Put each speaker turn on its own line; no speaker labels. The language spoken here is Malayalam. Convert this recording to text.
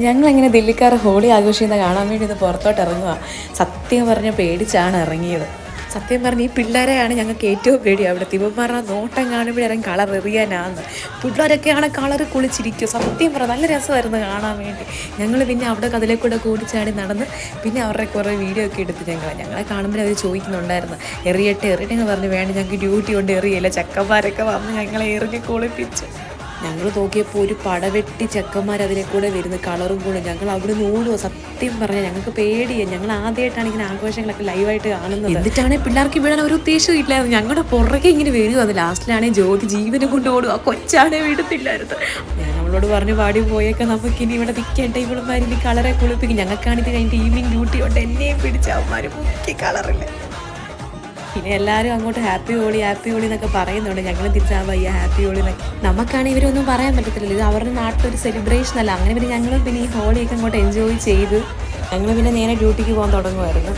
ഞങ്ങളിങ്ങനെ ദില്ലിക്കാർ ഹോളി ആഘോഷിക്കുന്നത് കാണാൻ വേണ്ടി ഇത് പുറത്തോട്ട് ഇറങ്ങുക. സത്യം പറഞ്ഞ് പേടിച്ചാണ് ഇറങ്ങിയത്. സത്യം പറഞ്ഞ് ഈ പിള്ളേരെയാണ് ഞങ്ങൾക്ക് ഏറ്റവും പേടി. അവിടെ തിവന്മാരുടെ നോട്ടം കാണുമ്പോഴേക്കും കളർ എറിയാനാന്ന്. പിള്ളേരൊക്കെയാണ് കളർ കുളിച്ചിരിക്കും. സത്യം പറഞ്ഞാൽ നല്ല രസമായിരുന്നു കാണാൻ വേണ്ടി. ഞങ്ങൾ പിന്നെ അവിടെ കതിലേക്കൂടെ കൂടിച്ചാടി നടന്ന് പിന്നെ അവരുടെ കുറേ വീഡിയോ ഒക്കെ എടുത്ത് ഞങ്ങളെ കാണുമ്പോൾ അവർ ചോദിക്കുന്നുണ്ടായിരുന്നു എറിയട്ടെ എന്ന് പറഞ്ഞ് വേണ്ട ഞങ്ങൾക്ക് ഡ്യൂട്ടി കൊണ്ട് എറിയില്ല. ചെക്കന്മാരൊക്കെ വന്ന് ഞങ്ങളെ എറിഞ്ഞ് കുളിപ്പിച്ചു. ഞങ്ങൾ നോക്കിയപ്പോൾ ഒരു പടവെട്ടി ചെക്കന്മാർ അതിനെ കൂടെ വരുന്ന കളറും കൂടെ. ഞങ്ങൾ അവിടെ നിന്ന് ഓടുക. സത്യം പറഞ്ഞാൽ ഞങ്ങൾക്ക് പേടിയാണ്. ഞങ്ങൾ ആദ്യമായിട്ടാണ് ഇങ്ങനെ ആഘോഷങ്ങളൊക്കെ ലൈവായിട്ട് കാണുന്നത്. എന്നിട്ടാണെങ്കിൽ പിള്ളേർക്ക് വീഴാൻ ഒരു ഉദ്ദേശവും ഇല്ലായിരുന്നു. ഞങ്ങളുടെ പുറകെ ഇങ്ങനെ വരും. അത് ലാസ്റ്റിലാണെങ്കിൽ ജ്യോതി ജീവനെ കൊണ്ട് ഓടുക. ആ കൊച്ചാണെ വിടത്തില്ലായിരുന്നു. ഞാൻ അവളോട് പറഞ്ഞു പാടി പോയേക്കെ നമുക്കിനി ഇവിടെ നിൽക്കേണ്ട. ഇവളുമാർ ഇനി കളറെ കുളിപ്പിക്കും. ഞങ്ങൾക്കാണെങ്കിൽ കഴിഞ്ഞിട്ട് ഈവനിങ് ഡ്യൂട്ടി കൊണ്ട് എന്നെയും പിടിച്ച അവന്മാർ മുക്കി കളറില്ല. പിന്നെ എല്ലാവരും അങ്ങോട്ട് ഹാപ്പി ഹോളി എന്നൊക്കെ പറയുന്നുണ്ട്. ഞങ്ങൾ തിരിച്ചാൽ വയ്യ ഹാപ്പി ഹോളി എന്നൊക്കെ. നമുക്കാണെങ്കിൽ ഇവരൊന്നും പറയാൻ പറ്റത്തില്ലല്ലോ. ഇത് അവരുടെ നാട്ടിലൊരു സെലിബ്രേഷൻ അല്ല. അങ്ങനെ പിന്നെ ഞങ്ങൾ പിന്നെ ഈ ഹോളിയൊക്കെ അങ്ങോട്ട് എൻജോയ് ചെയ്ത് ഞങ്ങൾ പിന്നെ നേരെ ഡ്യൂട്ടിക്ക് പോകാൻ തുടങ്ങുമായിരുന്നു.